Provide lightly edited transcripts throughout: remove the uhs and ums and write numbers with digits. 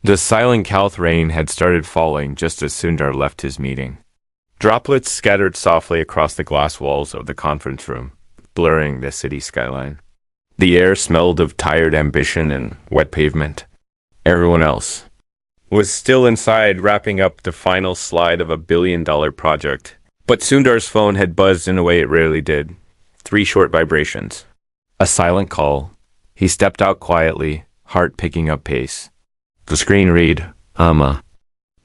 The silent Calth rain had started falling just as Sundar left his meeting. Droplets scattered softly across the glass walls of the conference room, blurring the city skyline. The air smelled of tired ambition and wet pavement. Everyone else was still inside wrapping up the final slide of a billion-dollar project. But Sundar's phone had buzzed in a way it rarely did. 3 short vibrations. A silent call. He stepped out quietly, heart picking up pace. The screen read, Amma.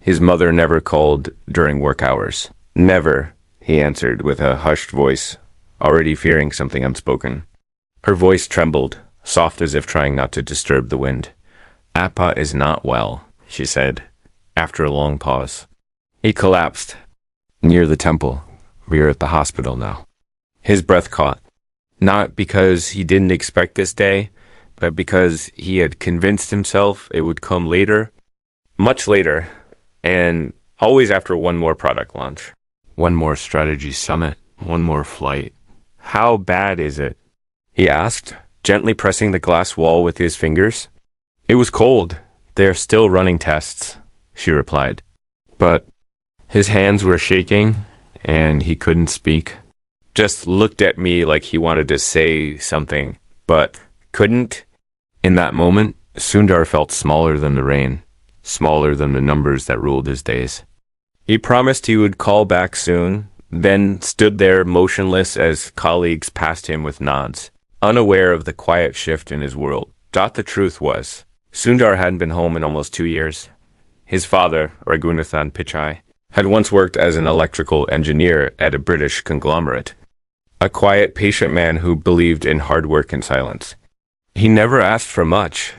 His mother never called during work hours. Never, he answered with a hushed voice, already fearing something unspoken. Her voice trembled, soft as if trying not to disturb the wind. Appa is not well, she said, after a long pause. He collapsed. Near the temple. We are at the hospital now. His breath caught. Not because he didn't expect this day, but because he had convinced himself it would come later, much later, and always after one more product launch. One more strategy summit, one more flight. How bad is it? He asked, gently pressing the glass wall with his fingers. It was cold. They are still running tests, she replied. But his hands were shaking, and he couldn't speak. Just looked at me like he wanted to say something, but couldn't. In that moment, Sundar felt smaller than the rain, smaller than the numbers that ruled his days. He promised he would call back soon, then stood there motionless as colleagues passed him with nods, unaware of the quiet shift in his world. The truth was, Sundar hadn't been home in almost 2 years. His father, Raghunathan Pichai, had once worked as an electrical engineer at a British conglomerate. A quiet, patient man who believed in hard work and silence. He never asked for much.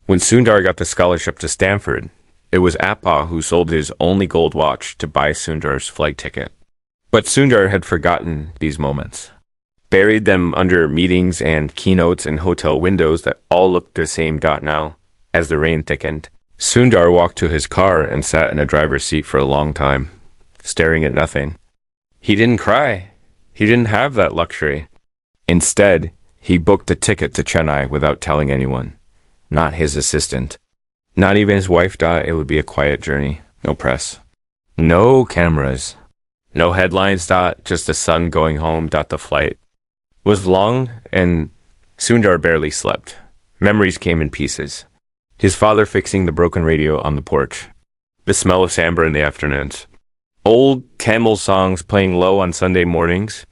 When Sundar got the scholarship to Stanford, it was Appa who sold his only gold watch to buy Sundar's flight ticket. But Sundar had forgotten these moments, buried them under meetings and keynotes and hotel windows that all looked the same now. As the rain thickened, Sundar walked to his car and sat in a driver's seat for a long time, staring at nothing. He didn't cry. He didn't have that luxury. Instead, he booked a ticket to Chennai without telling anyone. Not his assistant. Not even his wife. It would be a quiet journey. No press. No cameras. No headlines. Just the sun going home. The flight was long, and Sundar barely slept. Memories came in pieces. His father fixing the broken radio on the porch. The smell of sambar in the afternoons. Old Tamil songs playing low on Sunday mornings.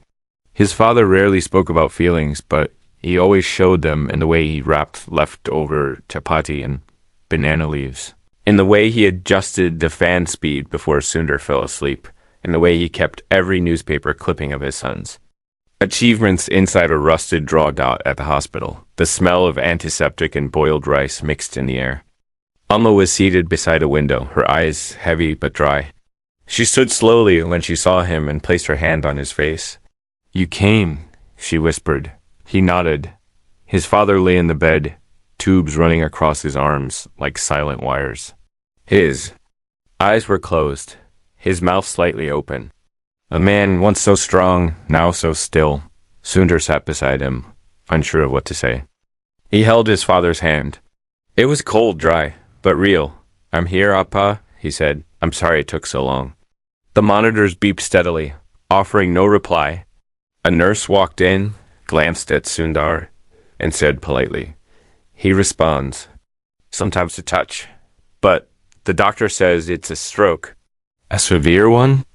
His father rarely spoke about feelings, but he always showed them in the way he wrapped leftover chapati and banana leaves. In the way he adjusted the fan speed before Sundar fell asleep. In the way he kept every newspaper clipping of his sons. Achievements inside a rusted draw dot at the hospital. The smell of antiseptic and boiled rice mixed in the air. Amma was seated beside a window, her eyes heavy but dry. She stood slowly when she saw him and placed her hand on his face. You came, she whispered. He nodded. His father lay in the bed, tubes running across his arms like silent wires. His eyes were closed, his mouth slightly open. A man once so strong, now so still. Sundar sat beside him, unsure of what to say. He held his father's hand. It was cold, dry, but real. I'm here, Appa, he said. I'm sorry it took so long. The monitors beeped steadily, offering no reply. A nurse walked in, glanced at Sundar, and said politely, He responds. Sometimes a touch. But the doctor says it's a stroke. A severe one?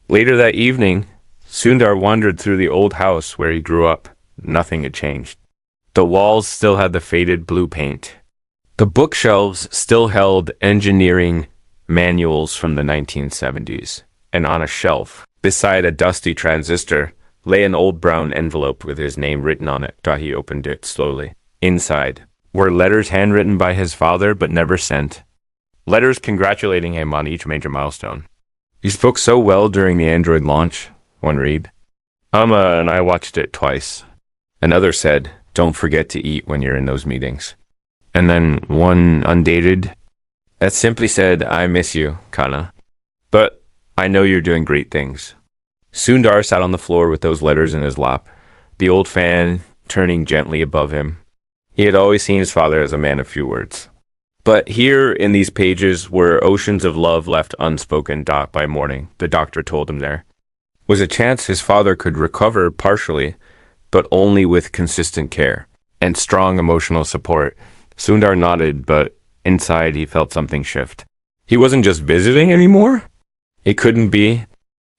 Later that evening, Sundar wandered through the old house where he grew up. Nothing had changed. The walls still had the faded blue paint. The bookshelves still held engineering manuals from the 1970s. And on a shelf, beside a dusty transistor, lay an old brown envelope with his name written on it. He opened it slowly. Inside were letters handwritten by his father but never sent. Letters congratulating him on each major milestone. You spoke so well during the Android launch, one read. Amma and I watched it twice. Another said, don't forget to eat when you're in those meetings. And then one undated, that simply said, I miss you, Kana. But I know you're doing great things. Sundar sat on the floor with those letters in his lap, the old fan turning gently above him. He had always seen his father as a man of few words. But here in these pages were oceans of love left unspoken. By morning, the doctor told him there was a chance his father could recover partially, but only with consistent care and strong emotional support. Sundar nodded, but inside he felt something shift. He wasn't just visiting anymore. It couldn't be.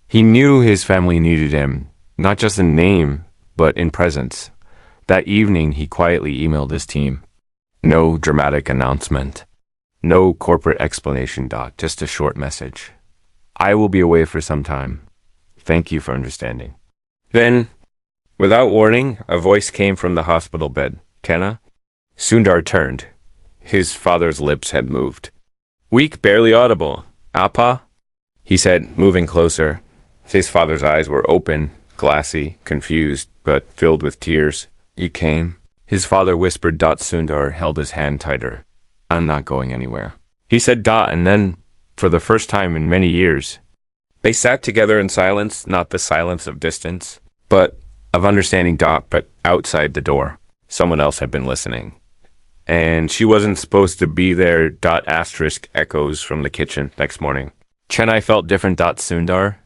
He knew his family needed him, not just in name, but in presence. That evening, he quietly emailed his team. No dramatic announcement. No corporate explanation. Just a short message. I will be away for some time. Thank you for understanding. Then, without warning, a voice came from the hospital bed. Kenna? Sundar turned. His father's lips had moved. Weak, barely audible. Appa? He said, moving closer. His father's eyes were open, glassy, confused, but filled with tears. You came? His father whispered. Sundar held his hand tighter. I'm not going anywhere. He said. And then, for the first time in many years, they sat together in silence, not the silence of distance, but of understanding. But outside the door, someone else had been listening. And she wasn't supposed to be there. Asterisk echoes from the kitchen next morning. Chennai felt different. Sundar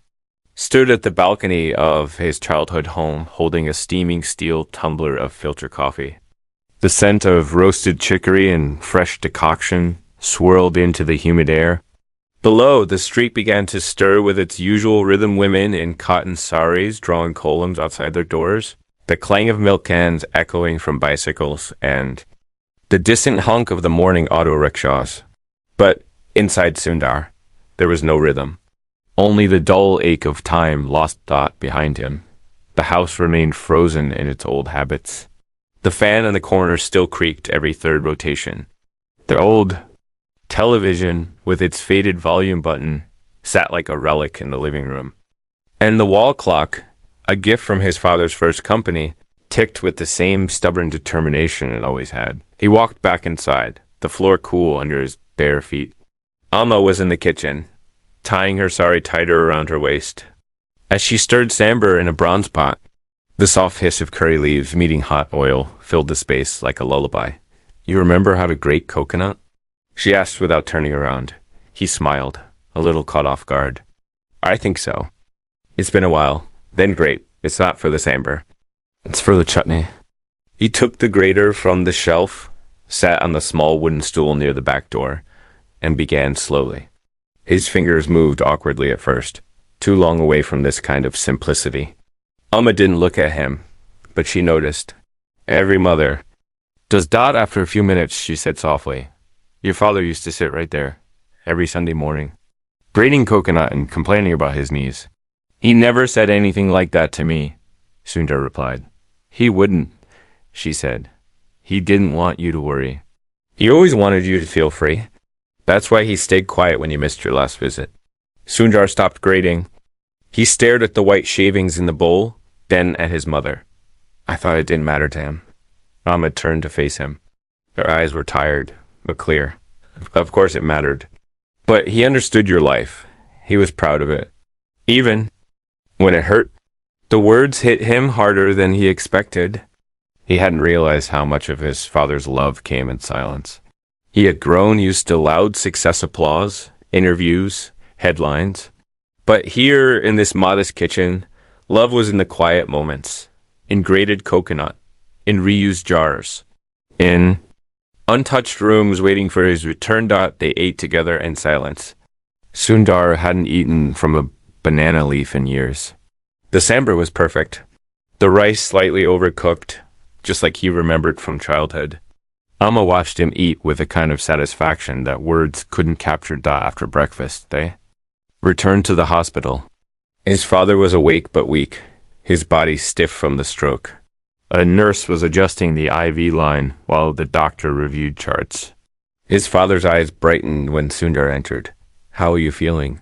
stood at the balcony of his childhood home, holding a steaming steel tumbler of filter coffee. The scent of roasted chicory and fresh decoction swirled into the humid air. Below, the street began to stir with its usual rhythm. Women in cotton saris drawing columns outside their doors, the clang of milk cans echoing from bicycles, and the distant honk of the morning auto rickshaws. But inside Sundar, there was no rhythm. Only the dull ache of time lost. Behind him. The house remained frozen in its old habits. The fan in the corner still creaked every third rotation. The old television, with its faded volume button, sat like a relic in the living room. And the wall clock, a gift from his father's first company, ticked with the same stubborn determination it always had. He walked back inside, the floor cool under his bare feet. Amma was in the kitchen, tying her sari tighter around her waist. As she stirred sambar in a bronze pot, the soft hiss of curry leaves meeting hot oil filled the space like a lullaby. You remember how to grate coconut? She asked without turning around. He smiled, a little caught off guard. I think so. It's been a while. Then grate. It's not for the sambar. It's for the chutney. He took the grater from the shelf, sat on the small wooden stool near the back door, and began slowly. His fingers moved awkwardly at first, too long away from this kind of simplicity. Amma didn't look at him, but she noticed. Every mother does. After a few minutes, she said softly, Your father used to sit right there, every Sunday morning, grating coconut and complaining about his knees. He never said anything like that to me, Sundar replied. He wouldn't, she said. He didn't want you to worry. He always wanted you to feel free. That's why he stayed quiet when you missed your last visit. Sundar stopped grating. He stared at the white shavings in the bowl, then at his mother. I thought it didn't matter to him. Ahmed turned to face him. Her eyes were tired, but clear. Of course it mattered. But he understood your life. He was proud of it. Even when it hurt. The words hit him harder than he expected. He hadn't realized how much of his father's love came in silence. He had grown used to loud success applause, interviews, headlines. But here in this modest kitchen, love was in the quiet moments, in grated coconut, in reused jars, in untouched rooms waiting for his return. They ate together in silence. Sundar hadn't eaten from a banana leaf in years. The sambar was perfect. The rice slightly overcooked, just like he remembered from childhood. Amma watched him eat with a kind of satisfaction that words couldn't capture. After breakfast, they returned to the hospital. His father was awake but weak, his body stiff from the stroke. A nurse was adjusting the IV line while the doctor reviewed charts. His father's eyes brightened when Sundar entered. How are you feeling?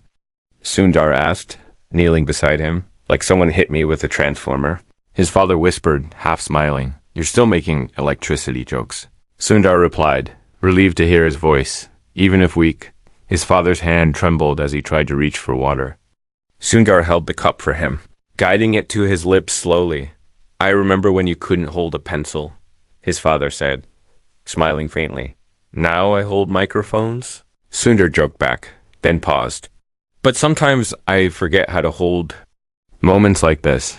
Sundar asked, kneeling beside him, like someone hit me with a transformer. His father whispered, half smiling, You're still making electricity jokes. Sundar replied, relieved to hear his voice. Even if weak, his father's hand trembled as he tried to reach for water. Sundar held the cup for him, guiding it to his lips slowly. I remember when you couldn't hold a pencil, his father said, smiling faintly. Now I hold microphones? Sundar joked back, then paused. But sometimes I forget how to hold moments like this.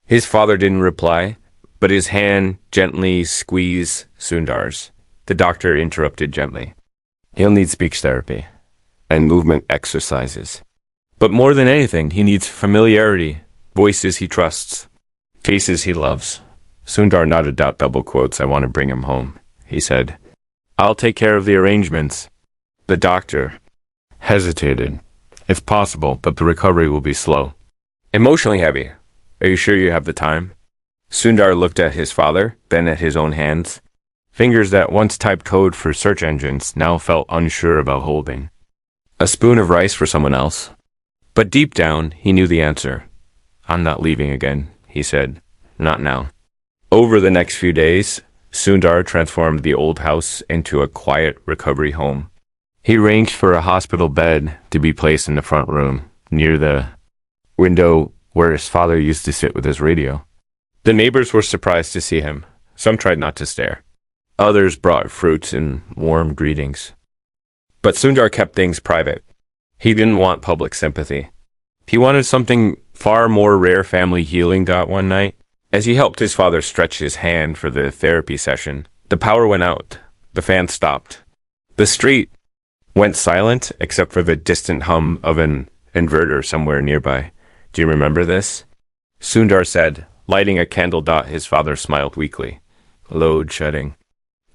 His father didn't reply, but his hand gently squeezed Sundar's. The doctor interrupted gently. He'll need speech therapy and movement exercises. But more than anything, he needs familiarity, voices he trusts, faces he loves. Sundar nodded out double quotes. I want to bring him home, he said. I'll take care of the arrangements. The doctor hesitated. If possible, but the recovery will be slow. Emotionally heavy. Are you sure you have the time? Sundar looked at his father, then at his own hands. Fingers that once typed code for search engines now felt unsure about holding. A spoon of rice for someone else. But deep down, he knew the answer. I'm not leaving again, he said. Not now. Over the next few days, Sundar transformed the old house into a quiet recovery home. He arranged for a hospital bed to be placed in the front room, near the window where his father used to sit with his radio. The neighbors were surprised to see him. Some tried not to stare. Others brought fruits and warm greetings. But Sundar kept things private. He didn't want public sympathy. He wanted something far more rare. Family healing. One night, as he helped his father stretch his hand for the therapy session, the power went out. The fan stopped. The street went silent except for the distant hum of an inverter somewhere nearby. Do you remember this? Sundar said, lighting a candle. His father smiled weakly. Load shedding.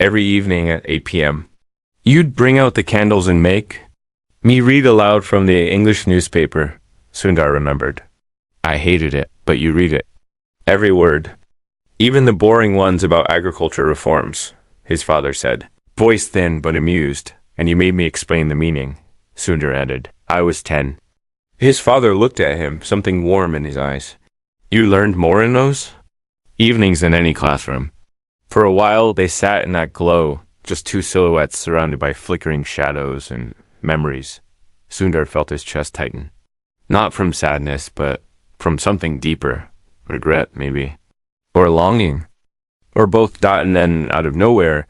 Every evening at 8 p.m. You'd bring out the candles and make me read aloud from the English newspaper, Sundar remembered. I hated it, but you read it. Every word. Even the boring ones about agriculture reforms, his father said, voice thin but amused, and you made me explain the meaning, Sundar added. I was 10. His father looked at him, something warm in his eyes. You learned more in those evenings than any classroom. For a while, they sat in that glow, just two silhouettes surrounded by flickering shadows and memories. Sundar felt his chest tighten. Not from sadness, but from something deeper. Regret, maybe. Or longing. Or both. And then, out of nowhere,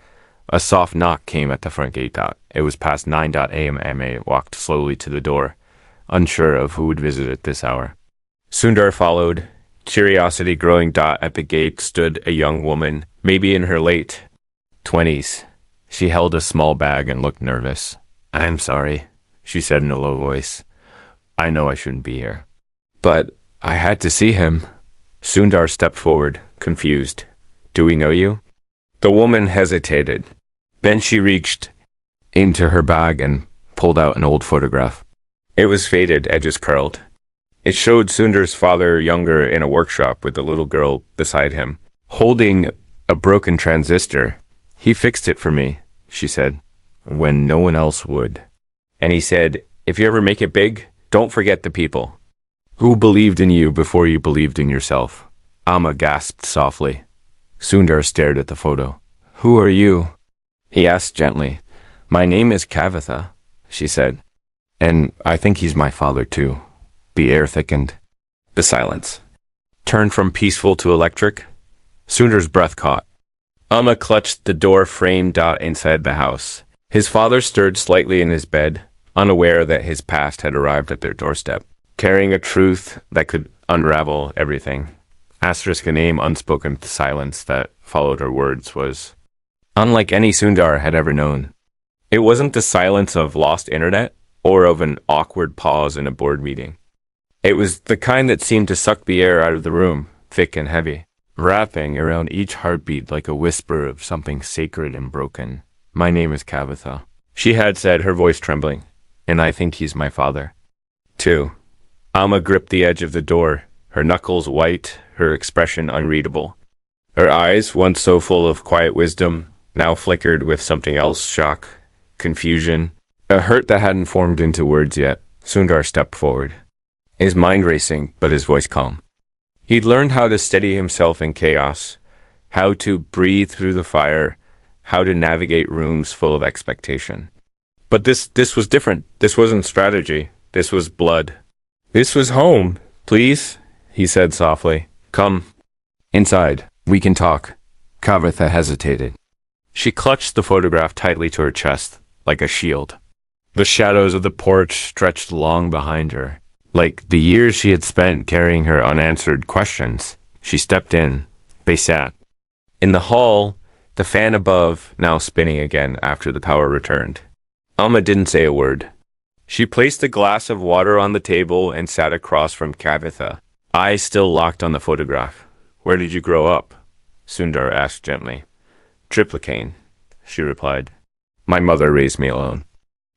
a soft knock came at the front gate. It was past 9 a.m. Ame walked slowly to the door, unsure of who would visit at this hour. Sundar followed. Curiosity growing. At the gate stood a young woman, maybe in her late 20s. She held a small bag and looked nervous. I'm sorry, she said in a low voice. I know I shouldn't be here. But I had to see him. Sundar stepped forward, confused. Do we know you? The woman hesitated. Then she reached into her bag and pulled out an old photograph. It was faded, edges curled. It showed Sundar's father younger in a workshop with a little girl beside him, holding a broken transistor. He fixed it for me, she said, when no one else would. And he said, if you ever make it big, don't forget the people who believed in you before you believed in yourself. Amma gasped softly. Sundar stared at the photo. Who are you? He asked gently. My name is Kavitha, she said. And I think he's my father too. The air thickened. The silence turned from peaceful to electric. Sundar's breath caught. Amma clutched the door frame. Inside the house. His father stirred slightly in his bed, unaware that his past had arrived at their doorstep, carrying a truth that could unravel everything. Asterisk a name. Unspoken silence that followed her words was unlike any Sundar had ever known. It wasn't the silence of lost internet or of an awkward pause in a board meeting. It was the kind that seemed to suck the air out of the room, thick and heavy, wrapping around each heartbeat like a whisper of something sacred and broken. My name is Kavitha, she had said, her voice trembling, and I think he's my father. 2. Amma gripped the edge of the door, her knuckles white, her expression unreadable. Her eyes, once so full of quiet wisdom, now flickered with something else, shock, confusion, a hurt that hadn't formed into words yet. Sundar stepped forward, his mind racing, but his voice calm. He'd learned how to steady himself in chaos, how to breathe through the fire, how to navigate rooms full of expectation. But this was different. This wasn't strategy. This was blood. This was home. Please, he said softly. Come inside. We can talk. Kavitha hesitated. She clutched the photograph tightly to her chest, like a shield. The shadows of the porch stretched long behind her, like the years she had spent carrying her unanswered questions. She stepped in. They sat. In the hall, the fan above now spinning again after the power returned. Alma didn't say a word. She placed a glass of water on the table and sat across from Kavitha, eyes still locked on the photograph. Where did you grow up? Sundar asked gently. Triplicane, she replied. My mother raised me alone.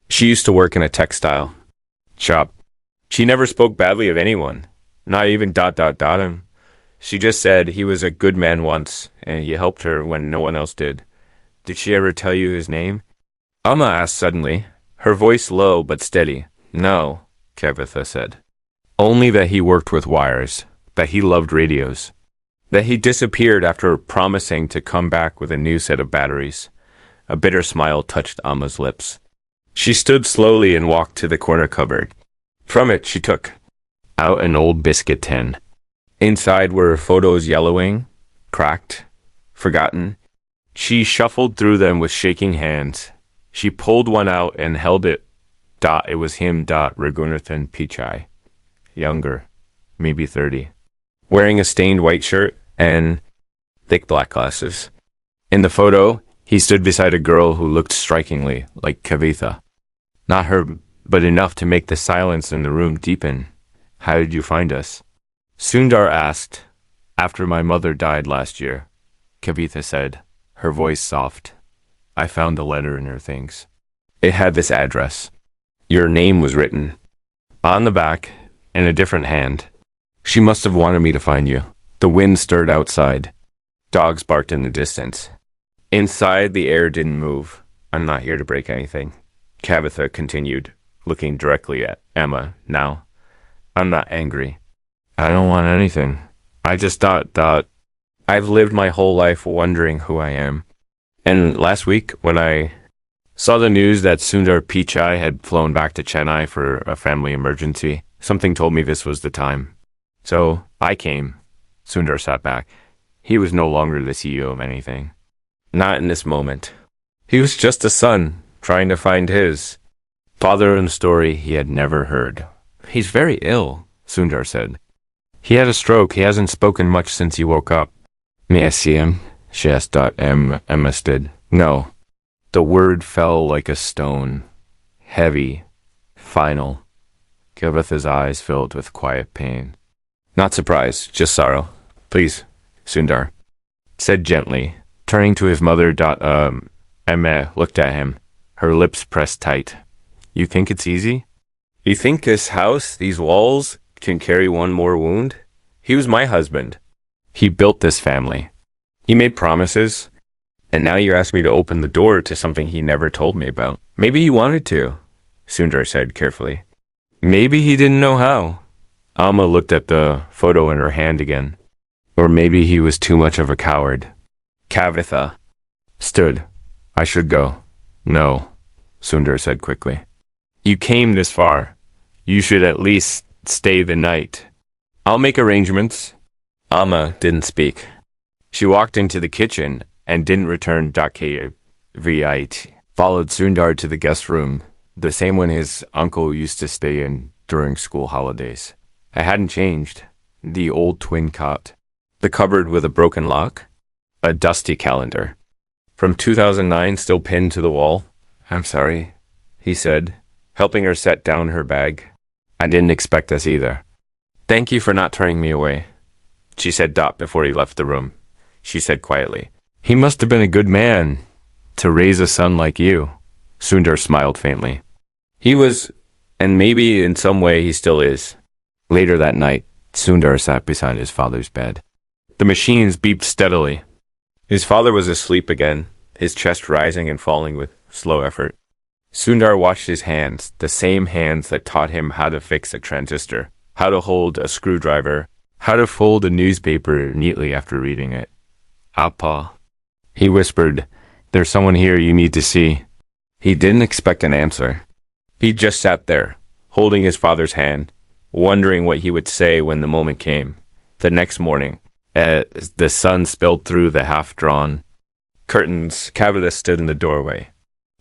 She used to work in a textile shop. She never spoke badly of anyone, not even ... him. She just said he was a good man once, and he helped her when no one else did. Did she ever tell you his name? Alma asked suddenly, her voice low but steady. No, Kavitha said. Only that he worked with wires, that he loved radios, that he disappeared after promising to come back with a new set of batteries. A bitter smile touched Alma's lips. She stood slowly and walked to the corner cupboard. From it, she took out an old biscuit tin. Inside were photos yellowing, cracked, forgotten. She shuffled through them with shaking hands. She pulled one out and held it. It was him. Raghunathan Pichai. Younger, maybe 30. Wearing a stained white shirt and thick black glasses. In the photo, he stood beside a girl who looked strikingly like Kavitha. Not her, but enough to make the silence in the room deepen. How did you find us? Sundar asked. After my mother died last year, Kavitha said, her voice soft. I found the letter in her things. It had this address. Your name was written on the back in a different hand. She must have wanted me to find you. The wind stirred outside. Dogs barked in the distance. Inside, the air didn't move. I'm not here to break anything. Kavitha continued, looking directly at Emma now. I'm not angry. I don't want anything. I just thought that I've lived my whole life wondering who I am. And last week, when I saw the news that Sundar Pichai had flown back to Chennai for a family emergency, something told me this was the time. So I came. Sundar sat back. He was no longer the CEO of anything. Not in this moment. He was just a son, trying to find his father in a story he had never heard. He's very ill, Sundar said. He had a stroke. He hasn't spoken much since he woke up. May I see him? She asked. Emma stood. No. The word fell like a stone. Heavy. Final. Kavitha's eyes filled with quiet pain. Not surprise, just sorrow. Please, Sundar said gently. Turning to his mother, Emma looked at him, her lips pressed tight. You think it's easy? You think this house, these walls, can carry one more wound? He was my husband. He built this family. He made promises, and now you ask me to open the door to something he never told me about. Maybe he wanted to, Sundar said carefully. Maybe he didn't know how. Alma looked at the photo in her hand again. Or maybe he was too much of a coward. Kavitha stood. I should go. No, Sundar said quickly. You came this far. You should at least stay the night. I'll make arrangements. Alma didn't speak. She walked into the kitchen and didn't return. Kavitha followed Sundar to the guest room, the same one his uncle used to stay in during school holidays. It hadn't changed. The old twin cot, the cupboard with a broken lock, a dusty calendar. From 2009 still pinned to the wall. I'm sorry, he said, helping her set down her bag. I didn't expect this either. Thank you for not turning me away, she said before he left the room. She said quietly, he must have been a good man to raise a son like you. Sundar smiled faintly. He was, and maybe in some way he still is. Later that night, Sundar sat beside his father's bed. The machines beeped steadily. His father was asleep again, his chest rising and falling with slow effort. Sundar watched his hands, the same hands that taught him how to fix a transistor, how to hold a screwdriver, how to fold a newspaper neatly after reading it. Appa, he whispered, there's someone here you need to see. He didn't expect an answer. He just sat there, holding his father's hand, wondering what he would say when the moment came. The next morning, as the sun spilled through the half-drawn Curtains, Kavita stood in the doorway.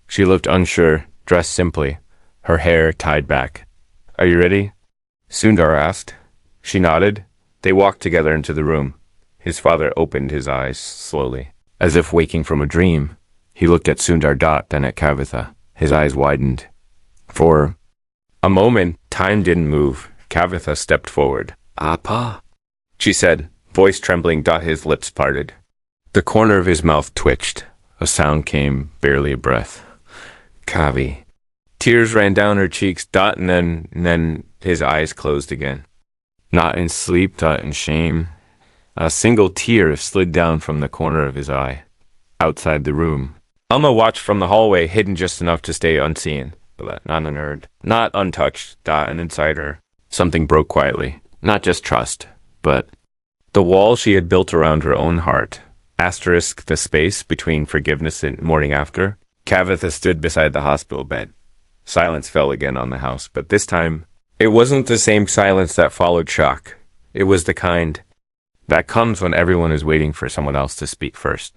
She looked unsure, dressed simply, her hair tied back. Are you ready? Sundar asked. She nodded. They walked together into the room. His father opened his eyes slowly, as if waking from a dream. He looked at Sundar Dutt, then at Kavitha. His eyes widened. For a moment, time didn't move. Kavitha stepped forward. Appa, she said, voice trembling. His lips parted. The corner of his mouth twitched. A sound came, barely a breath. Kavi. Tears ran down her cheeks. And then his eyes closed again. Not in sleep, not in shame. A single tear slid down from the corner of his eye. Outside the room, Alma watched from the hallway, hidden just enough to stay unseen, but not unheard, not untouched. And inside her, something broke quietly. Not just trust, but the wall she had built around her own heart. Asterisk the space between forgiveness and morning after. Kavitha stood beside the hospital bed. Silence fell again on the house, but this time, it wasn't the same silence that followed shock. It was the kind that comes when everyone is waiting for someone else to speak first.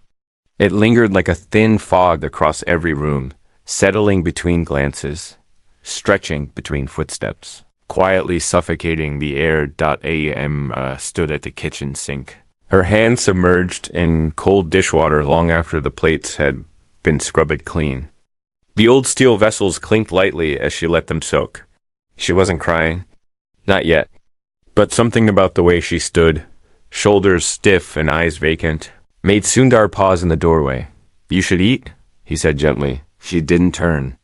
It lingered like a thin fog across every room, settling between glances, stretching between footsteps, quietly suffocating the air. Am stood at the kitchen sink, her hands submerged in cold dishwater long after the plates had been scrubbed clean. The old steel vessels clinked lightly as she let them soak. She wasn't crying. Not yet. But something about the way she stood, shoulders stiff and eyes vacant, made Sundar pause in the doorway. You should eat, he said gently. She didn't turn.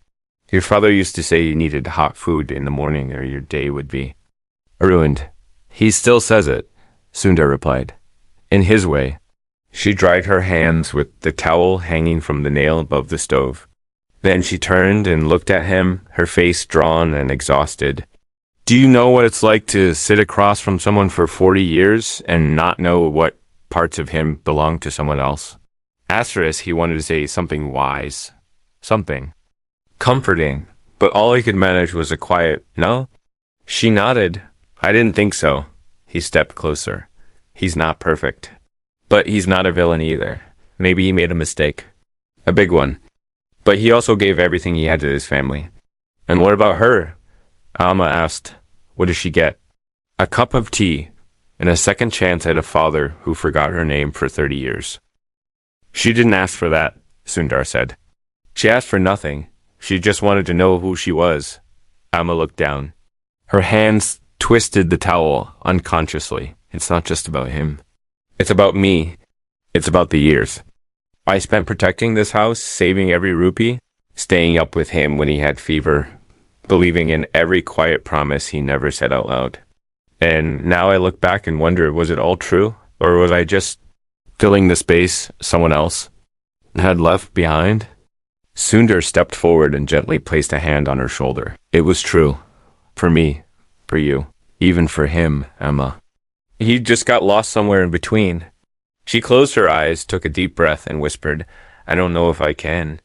Your father used to say you needed hot food in the morning or your day would be ruined. He still says it, Sundar replied. In his way. She dried her hands with the towel hanging from the nail above the stove. Then she turned and looked at him, her face drawn and exhausted. Do you know what it's like to sit across from someone for 40 years and not know what parts of him belong to someone else? Asterisk, he wanted to say something wise. Something comforting. But all he could manage was a quiet, no? She nodded. I didn't think so. He stepped closer. He's not perfect. But he's not a villain either. Maybe he made a mistake. A big one. But he also gave everything he had to his family. And what about her? Alma asked. What does she get? A cup of tea, and a second chance at a father who forgot her name for 30 years. She didn't ask for that, Sundar said. She asked for nothing. She just wanted to know who she was. Alma looked down. Her hands twisted the towel unconsciously. It's not just about him. It's about me. It's about the years. I spent protecting this house, saving every rupee, staying up with him when he had fever, believing in every quiet promise he never said out loud. And now I look back and wonder, was it all true? Or was I just filling the space someone else had left behind? Sundar stepped forward and gently placed a hand on her shoulder. It was true. For me. For you. Even for him, Emma. He just got lost somewhere in between. She closed her eyes, took a deep breath, and whispered, I don't know if I can.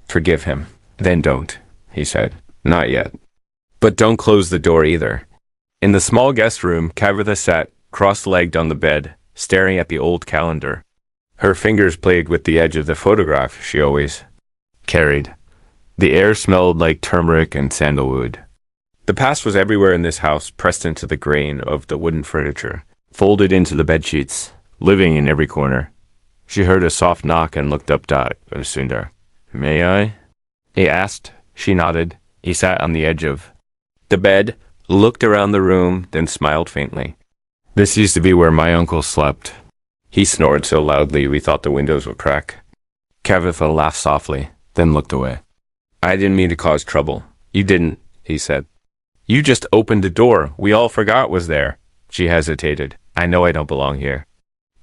Forgive him. Then don't, he said. Not yet. But don't close the door either. In the small guest room, Kavitha sat, cross-legged on the bed, staring at the old calendar. Her fingers played with the edge of the photograph she always carried. The air smelled like turmeric and sandalwood. The past was everywhere in this house, pressed into the grain of the wooden furniture, folded into the bedsheets, living in every corner. She heard a soft knock and looked up at Sundar. May I? He asked. She nodded. He sat on the edge of the bed, looked around the room, then smiled faintly. This used to be where my uncle slept. He snored so loudly we thought the windows would crack. Kavitha laughed softly, then looked away. I didn't mean to cause trouble. You didn't, he said. You just opened the door. We all forgot was there. She hesitated. I know I don't belong here.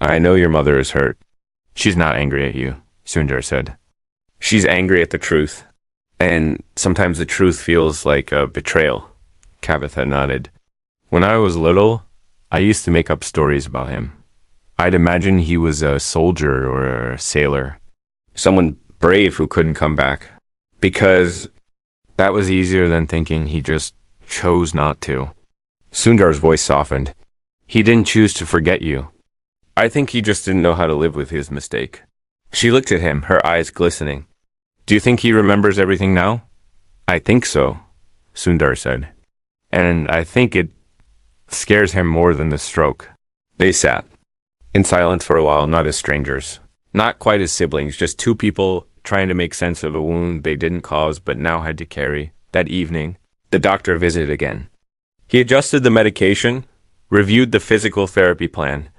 I know your mother is hurt. She's not angry at you, Sundar said. She's angry at the truth. And sometimes the truth feels like a betrayal. Kavitha nodded. When I was little, I used to make up stories about him. I'd imagine he was a soldier or a sailor. Someone brave who couldn't come back. Because that was easier than thinking he just chose not to. Sundar's voice softened. He didn't choose to forget you. I think he just didn't know how to live with his mistake. She looked at him, her eyes glistening. Do you think he remembers everything now? I think so, Sundar said. And I think it scares him more than the stroke. They sat in silence for a while, not as strangers. Not quite as siblings, just two people trying to make sense of a wound they didn't cause but now had to carry. That evening, the doctor visited again. He adjusted the medication, reviewed the physical therapy plan,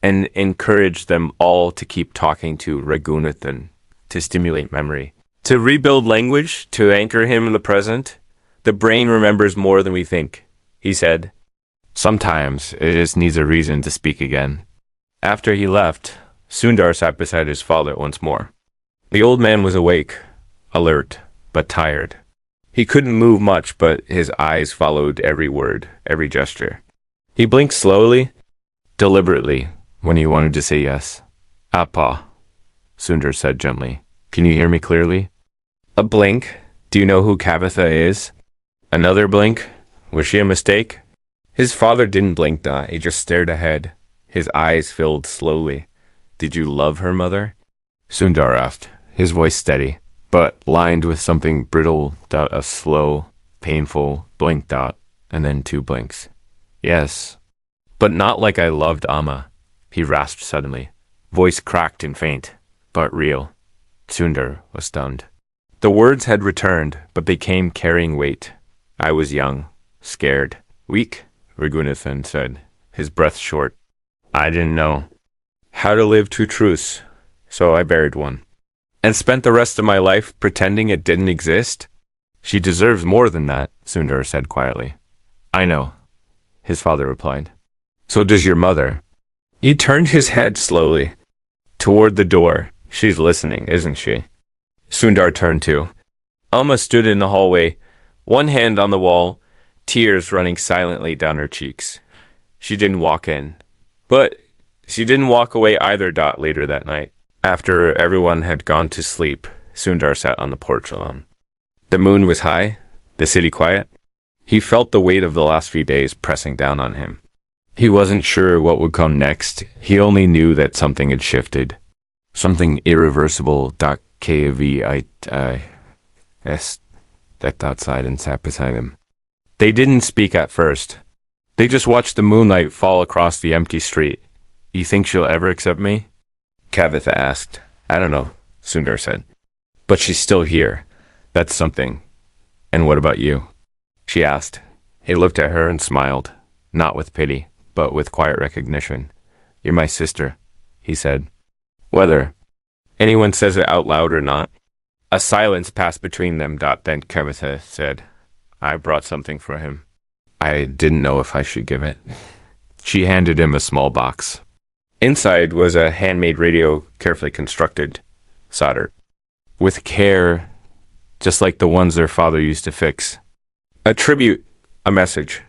and encouraged them all to keep talking to Raghunathan to stimulate memory. To rebuild language, to anchor him in the present. The brain remembers more than we think, he said. Sometimes it just needs a reason to speak again. After he left, Sundar sat beside his father once more. The old man was awake, alert, but tired. He couldn't move much, but his eyes followed every word, every gesture. He blinked slowly, deliberately, when he wanted to say yes. Appa, Sundar said gently. Can you hear me clearly? A blink. Do you know who Kavitha is? Another blink. Was she a mistake? His father didn't blink, he just stared ahead. His eyes filled slowly. Did you love her, mother? Sundar asked, his voice steady, but lined with something brittle. A slow, painful blink, and then two blinks. Yes, but not like I loved Amma, he rasped suddenly. Voice cracked and faint, but real. Sundar was stunned. The words had returned, but they came carrying weight. I was young, scared, weak, Raghunathan said, his breath short. I didn't know how to live two truths, so I buried one. And spent the rest of my life pretending it didn't exist? She deserves more than that, Sundar said quietly. I know, his father replied. So does your mother. He turned his head slowly toward the door. She's listening, isn't she? Sundar turned too. Amma stood in the hallway, one hand on the wall, tears running silently down her cheeks. She didn't walk in. But she didn't walk away either. Later that night, after everyone had gone to sleep, Sundar sat on the porch alone. The moon was high, the city quiet. He felt the weight of the last few days pressing down on him. He wasn't sure what would come next. He only knew that something had shifted. Something irreversible. Stepped outside and sat beside him. They didn't speak at first. They just watched the moonlight fall across the empty street. You think she'll ever accept me? Kavitha asked. I don't know, Sundar said. But she's still here. That's something. And what about you? She asked. He looked at her and smiled, not with pity, but with quiet recognition. You're my sister, he said. Whether anyone says it out loud or not. A silence passed between them. Then Kavitha said, I brought something for him. I didn't know if I should give it. She handed him a small box. Inside was a handmade radio, carefully constructed, soldered. With care, just like the ones their father used to fix. A tribute, a message,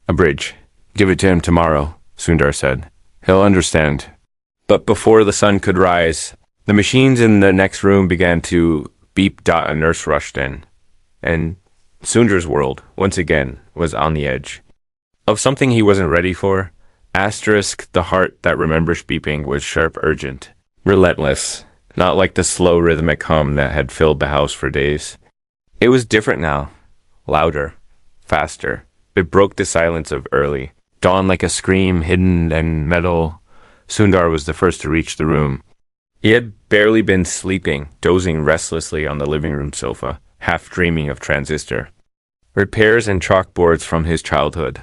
a bridge. Give it to him tomorrow, Sundar said. He'll understand. But before the sun could rise, the machines in the next room began to beep. A nurse rushed in, and Sundar's world, once again, was on the edge. Of something he wasn't ready for. Asterisk, the heart that remembers beeping was sharp, urgent, relentless, not like the slow rhythmic hum that had filled the house for days. It was different now, louder, faster. It broke the silence of early. Dawn like a scream, hidden and metal. Sundar was the first to reach the room. He had barely been sleeping, dozing restlessly on the living room sofa, half dreaming of Transistor. Repairs and chalkboards from his childhood.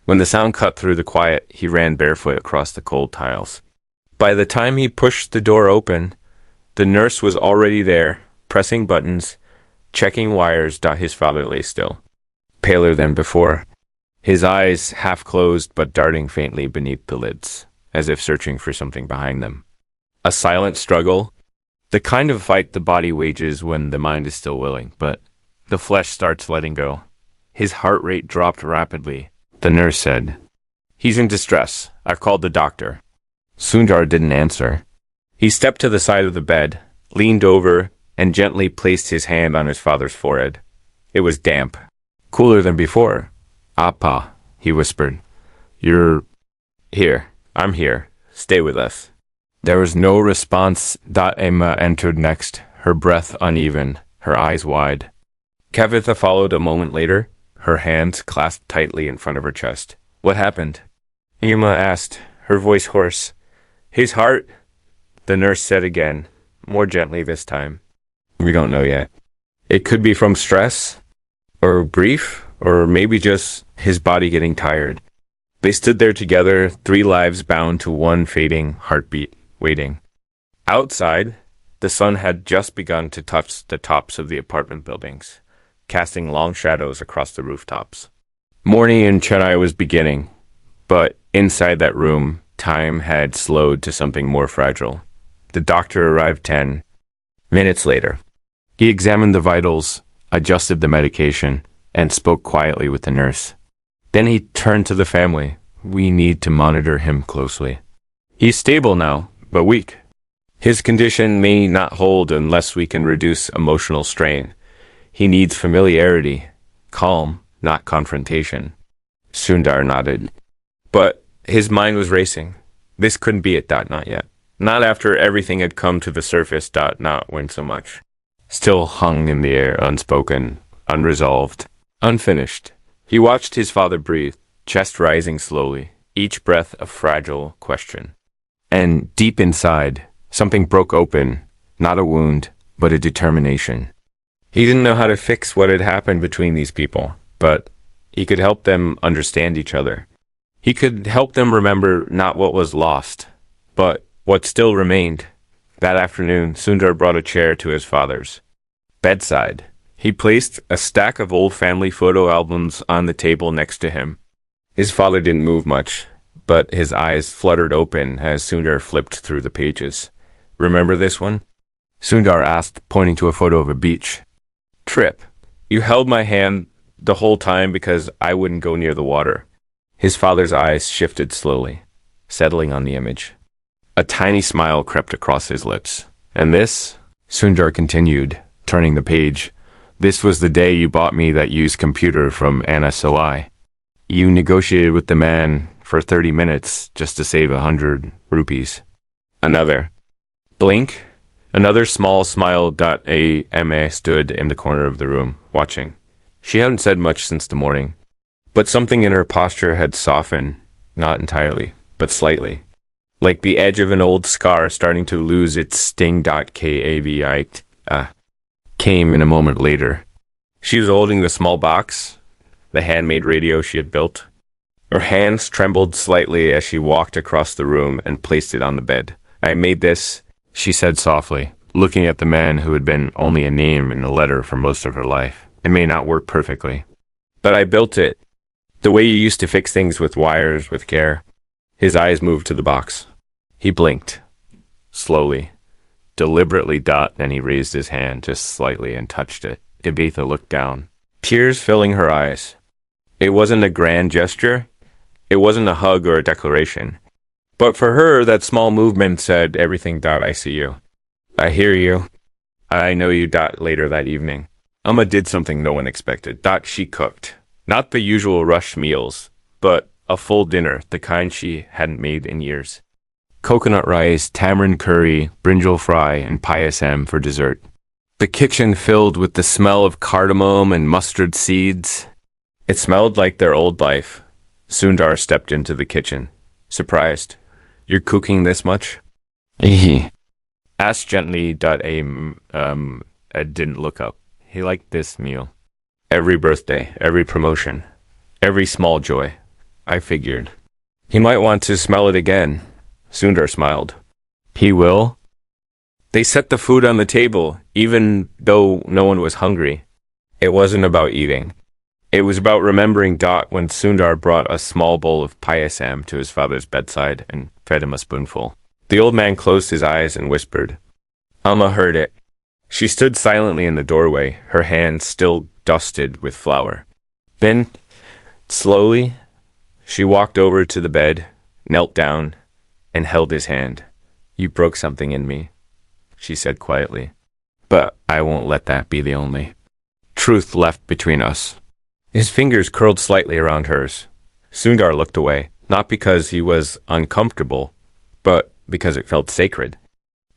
When the sound cut through the quiet, he ran barefoot across the cold tiles. By the time he pushed the door open, the nurse was already there, pressing buttons, checking wires. His father lay still, paler than before, his eyes half closed but darting faintly beneath the lids, as if searching for something behind them. A silent struggle, the kind of fight the body wages when the mind is still willing, but the flesh starts letting go. His heart rate dropped rapidly. The nurse said, He's in distress. I've called the doctor. Sundar didn't answer. He stepped to the side of the bed, leaned over, and gently placed his hand on his father's forehead. It was damp, cooler than before. Appa, he whispered. You're here. I'm here. Stay with us. There was no response. Emma entered next, her breath uneven, her eyes wide. Kavitha followed a moment later, her hands clasped tightly in front of her chest. What happened? Emma asked, her voice hoarse. His heart, the nurse said again, more gently this time. We don't know yet. It could be from stress, or grief, or maybe just his body getting tired. They stood there together, 3 lives bound to one fading heartbeat, waiting. Outside, the sun had just begun to touch the tops of the apartment buildings, casting long shadows across the rooftops. Morning in Chennai was beginning, but inside that room, time had slowed to something more fragile. The doctor arrived 10 minutes later. He examined the vitals, adjusted the medication, and spoke quietly with the nurse. Then he turned to the family. We need to monitor him closely. He's stable now, but weak. His condition may not hold unless we can reduce emotional strain. He needs familiarity, calm, not confrontation. Sundar nodded. But his mind was racing. This couldn't be it. Not yet. Not after everything had come to the surface. Not when so much still hung in the air, unspoken, unresolved, unfinished. He watched his father breathe, chest rising slowly, each breath a fragile question. And deep inside, something broke open, not a wound, but a determination. He didn't know how to fix what had happened between these people, but he could help them understand each other. He could help them remember not what was lost, but what still remained. That afternoon, Sundar brought a chair to his father's bedside. He placed a stack of old family photo albums on the table next to him. His father didn't move much, but his eyes fluttered open as Sundar flipped through the pages. Remember this one? Sundar asked, pointing to a photo of a beach. Trip. You held my hand the whole time because I wouldn't go near the water. His father's eyes shifted slowly, settling on the image. A tiny smile crept across his lips. And this? Sundar continued, turning the page. This was the day you bought me that used computer from Anna Sawai. You negotiated with the man for 30 minutes just to save 100 rupees. Another. Blink. Another small smile. Emma stood in the corner of the room, watching. She hadn't said much since the morning, but something in her posture had softened, not entirely, but slightly. Like the edge of an old scar starting to lose its sting. Kavi came in a moment later. She was holding the small box, the handmade radio she had built. Her hands trembled slightly as she walked across the room and placed it on the bed. I made this, she said softly, looking at the man who had been only a name in a letter for most of her life. It may not work perfectly, but I built it, the way you used to fix things with wires with care. His eyes moved to the box. He blinked, slowly, deliberately. Then he raised his hand just slightly and touched it. Ibitha looked down, tears filling her eyes. It wasn't a grand gesture. It wasn't a hug or a declaration. But for her, that small movement said everything. I see you. I hear you. I know you. Later that evening, Amma did something no one expected. She cooked. Not the usual rush meals, but a full dinner, the kind she hadn't made in years. Coconut rice, tamarind curry, brinjal fry, and payasam for dessert. The kitchen filled with the smell of cardamom and mustard seeds. It smelled like their old life. Sundar stepped into the kitchen, surprised. You're cooking this much? He asked gently. Ed didn't look up. He liked this meal. Every birthday, every promotion, every small joy. I figured. He might want to smell it again. Sundar smiled. He will? They set the food on the table, even though no one was hungry. It wasn't about eating. It was about remembering. When Sundar brought a small bowl of payasam to his father's bedside and fed him a spoonful. The old man closed his eyes and whispered. Amma heard it. She stood silently in the doorway, her hands still dusted with flour. Then, slowly, she walked over to the bed, knelt down, and held his hand. You broke something in me, she said quietly. But I won't let that be the only truth left between us. His fingers curled slightly around hers. Sundar looked away, not because he was uncomfortable, but because it felt sacred.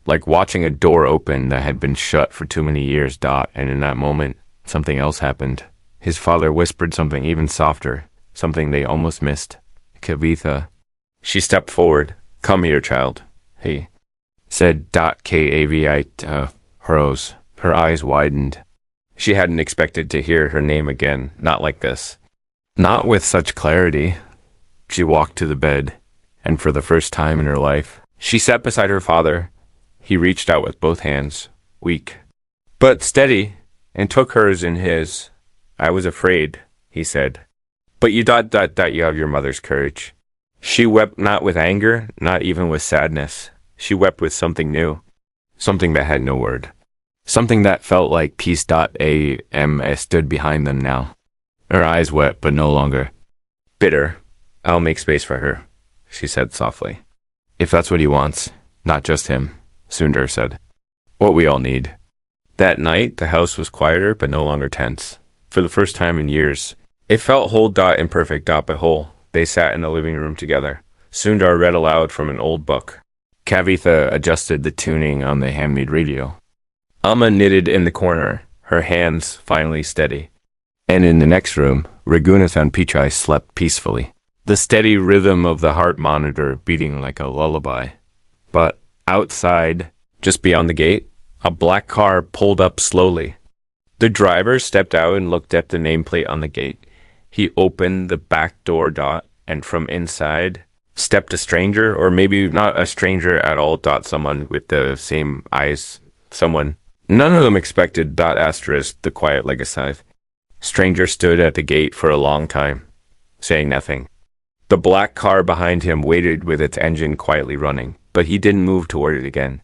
Like watching a door open that had been shut for too many years. And in that moment, something else happened. His father whispered something even softer, something they almost missed. Kavitha. She stepped forward. Come here, child. He said. Kavitha rose. Her eyes widened. She hadn't expected to hear her name again, not like this. Not with such clarity. She walked to the bed, and for the first time in her life, she sat beside her father. He reached out with both hands, weak, but steady, and took hers in his. I was afraid, he said. But you you have your mother's courage. She wept not with anger, not even with sadness. She wept with something new, something that had no word, something that felt like peace. Stood behind them now. Her eyes wet, but no longer bitter. I'll make space for her, she said softly. If that's what he wants, not just him, Sundar said. What we all need. That night, the house was quieter, but no longer tense. For the first time in years, it felt whole. Imperfect. But whole. They sat in the living room together. Sundar read aloud from an old book. Kavitha adjusted the tuning on the handmade radio. Amma knitted in the corner, her hands finally steady. And in the next room, Ragunath and Pichai slept peacefully, the steady rhythm of the heart monitor beating like a lullaby. But outside, just beyond the gate, a black car pulled up slowly. The driver stepped out and looked at the nameplate on the gate. He opened the back door. And from inside stepped a stranger, or maybe not a stranger at all. Someone with the same eyes. Someone. None of them expected. The quiet legacy. Stranger stood at the gate for a long time, saying nothing. The black car behind him waited with its engine quietly running, but he didn't move toward it again.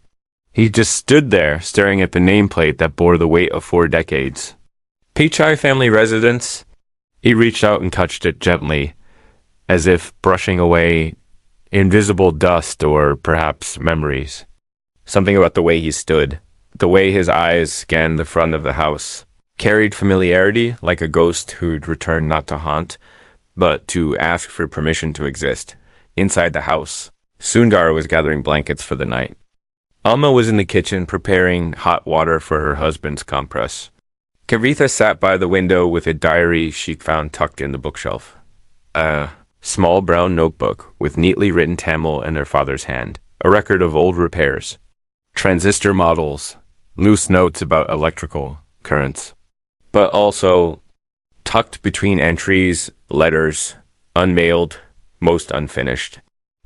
He just stood there, staring at the nameplate that bore the weight of 4 decades. Pichai family residence. He reached out and touched it gently, as if brushing away invisible dust or perhaps memories. Something about the way he stood, the way his eyes scanned the front of the house, carried familiarity, like a ghost who'd returned not to haunt, but to ask for permission to exist. Inside the house, Sundar was gathering blankets for the night. Amma was in the kitchen preparing hot water for her husband's compress. Kavitha sat by the window with a diary she found tucked in the bookshelf. A small brown notebook with neatly written Tamil in her father's hand, a record of old repairs, transistor models, loose notes about electrical currents. But also, tucked between entries, letters, unmailed, most unfinished,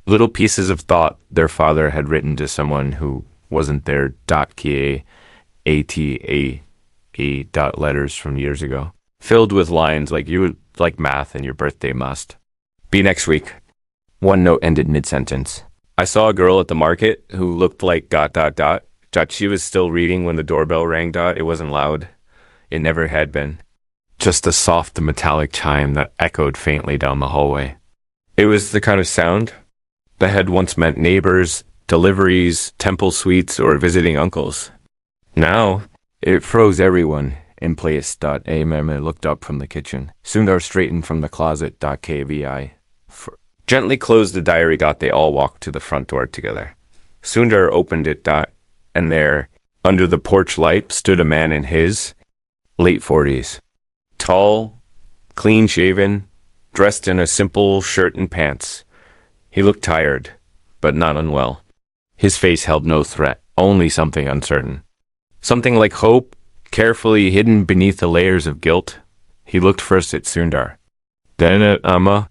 little pieces of thought their father had written to someone who wasn't there. Letters from years ago, filled with lines like you would like math and your birthday must be next week. One note ended mid-sentence. I saw a girl at the market who looked like ... She was still reading when the doorbell rang. It wasn't loud. It never had been. Just a soft metallic chime that echoed faintly down the hallway. It was the kind of sound that had once meant neighbors, deliveries, temple suites, or visiting uncles. Now, it froze everyone in place. Mama looked up from the kitchen. Sundar straightened from the closet. Kvi. Gently closed the diary. They all walked to the front door together. Sundar opened it. And there, under the porch light, stood a man in his late 40s. Tall, clean-shaven, dressed in a simple shirt and pants. He looked tired, but not unwell. His face held no threat, only something uncertain. Something like hope, carefully hidden beneath the layers of guilt. He looked first at Sundar, then at Amma,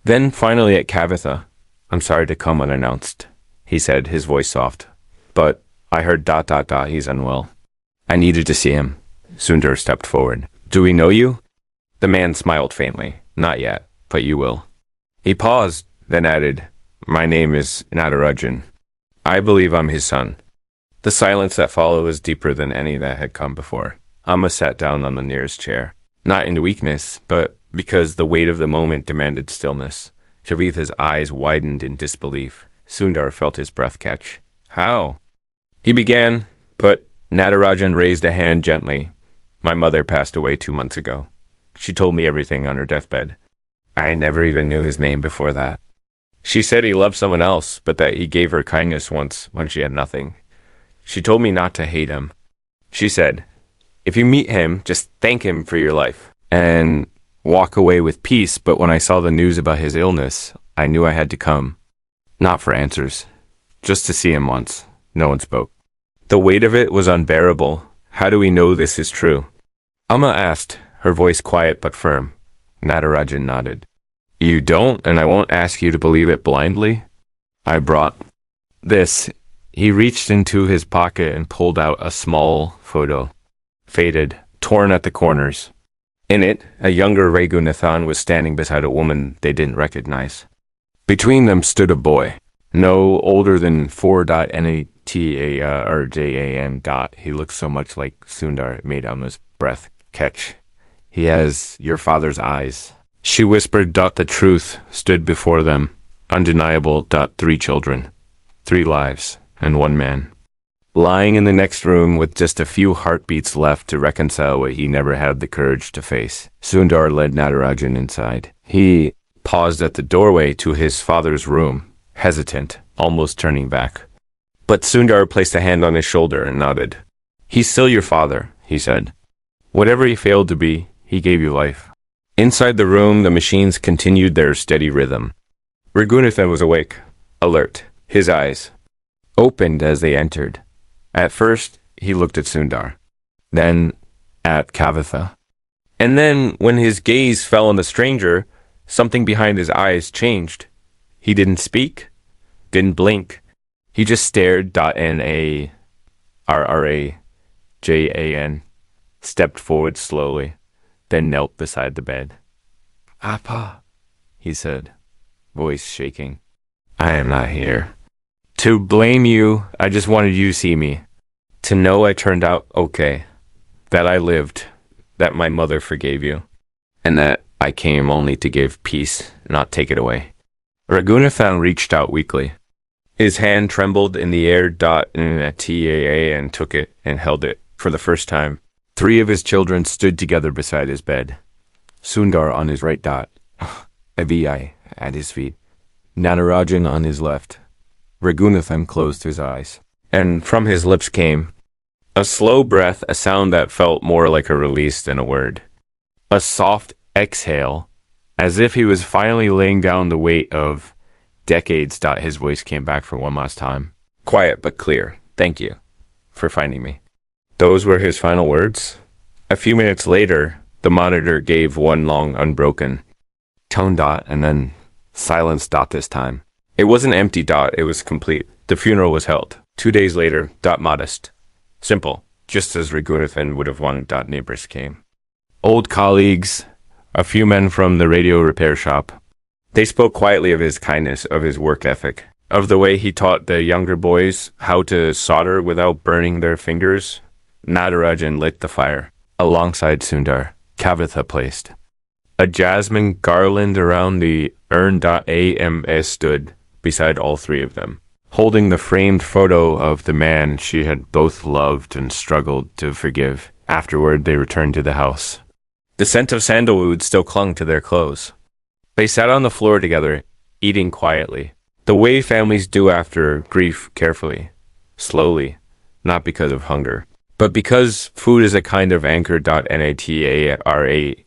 then finally at Kavitha. I'm sorry to come unannounced, he said, his voice soft. But I heard ... he's unwell. I needed to see him. Sundar stepped forward. Do we know you? The man smiled faintly. Not yet, but you will. He paused, then added, My name is Natarajan. I believe I'm his son. The silence that followed was deeper than any that had come before. Amma sat down on the nearest chair, not in weakness, but because the weight of the moment demanded stillness. Kavitha's eyes widened in disbelief. Sundar felt his breath catch. How? He began, but Natarajan raised a hand gently. My mother passed away 2 months ago. She told me everything on her deathbed. I never even knew his name before that. She said he loved someone else, but that he gave her kindness once when she had nothing. She told me not to hate him. She said, if you meet him, just thank him for your life and walk away with peace. But when I saw the news about his illness, I knew I had to come. Not for answers, just to see him once. No one spoke. The weight of it was unbearable. How do we know this is true? Amma asked, her voice quiet but firm. Natarajan nodded. You don't, and I won't ask you to believe it blindly. I brought this. He reached into his pocket and pulled out a small photo, faded, torn at the corners. In it, a younger Raghunathan was standing beside a woman they didn't recognize. Between them stood a boy, no older than 4.NATARJAN. He looked so much like Sundar it made Amma's breath catch. He has your father's eyes. She whispered. The truth stood before them, undeniable. 3 children, 3 lives, and 1 man. Lying in the next room with just a few heartbeats left to reconcile what he never had the courage to face. Sundar led Natarajan inside. He paused at the doorway to his father's room, hesitant, almost turning back. But Sundar placed a hand on his shoulder and nodded. He's still your father, he said. Whatever he failed to be, he gave you life. Inside the room, the machines continued their steady rhythm. Raghunathan was awake, alert, his eyes opened as they entered. At first, he looked at Sundar, then at Kavitha. And then, when his gaze fell on the stranger, something behind his eyes changed. He didn't speak, didn't blink. He just stared. Natarajan stepped forward slowly, then knelt beside the bed. Appa, he said, voice shaking. I am not here to blame you. I just wanted you to see me. To know I turned out okay, that I lived, that my mother forgave you, and that I came only to give peace, not take it away. Raghunathan reached out weakly. His hand trembled in the air. And took it and held it for the first time. 3 of his children stood together beside his bed. Sundar on his right. Avi at his feet. Natarajan on his left. Raghunathan closed his eyes, and from his lips came a slow breath, a sound that felt more like a release than a word. A soft exhale, as if he was finally laying down the weight of decades. His voice came back for one last time. Quiet but clear. Thank you for finding me. Those were his final words. A few minutes later, the monitor gave one long, unbroken tone. And then silence. This time. It wasn't empty. It was complete. The funeral was held. 2 days later. Modest. Simple, just as Raghunathan would have wanted. Neighbors came. Old colleagues, a few men from the radio repair shop. They spoke quietly of his kindness, of his work ethic, of the way he taught the younger boys how to solder without burning their fingers. Natarajan lit the fire. Alongside Sundar, Kavitha placed a jasmine garland around the urn. Ams stood beside all 3 of them, holding the framed photo of the man she had both loved and struggled to forgive. Afterward, they returned to the house. The scent of sandalwood still clung to their clothes. They sat on the floor together, eating quietly, the way families do after grief, carefully, slowly, not because of hunger, but because food is a kind of anchor. Natarajan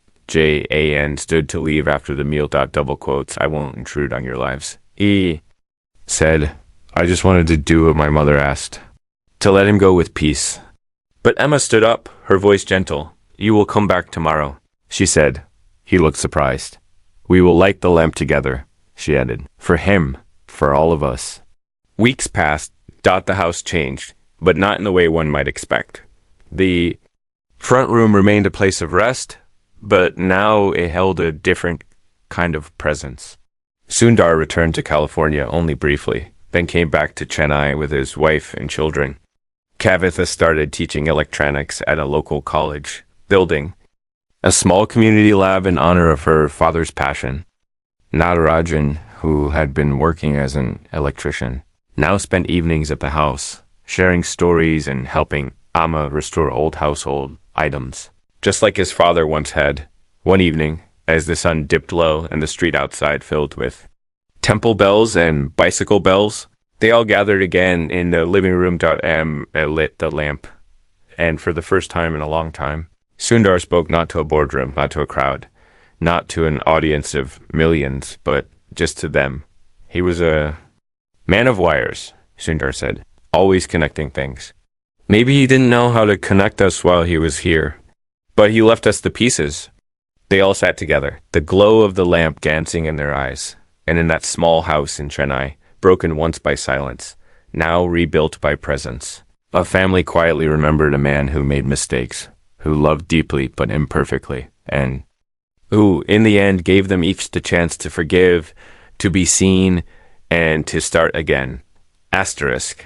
stood to leave after the meal. Double quotes. I won't intrude on your lives. He said, I just wanted to do what my mother asked, to let him go with peace. But Emma stood up, her voice gentle. You will come back tomorrow, she said. He looked surprised. We will light the lamp together, she added. For him, for all of us. Weeks passed. The house changed, but not in the way one might expect. The front room remained a place of rest, but now it held a different kind of presence. Sundar returned to California only briefly, then came back to Chennai with his wife and children. Kavitha started teaching electronics at a local college, building a small community lab in honor of her father's passion. Natarajan, who had been working as an electrician, now spent evenings at the house, sharing stories and helping Amma restore old household items, just like his father once had. One evening, as the sun dipped low and the street outside filled with Temple bells and bicycle bells. They all gathered again in the living room. Lit the lamp, and for the first time in a long time, Sundar spoke not to a boardroom, not to a crowd, not to an audience of millions, but just to them. He was a man of wires, Sundar said, always connecting things. Maybe he didn't know how to connect us while he was here, but he left us the pieces. They all sat together, the glow of the lamp dancing in their eyes, and in that small house in Chennai, broken once by silence, now rebuilt by presence. A family quietly remembered a man who made mistakes, who loved deeply but imperfectly, and who, in the end, gave them each the chance to forgive, to be seen, and to start again. Asterisk.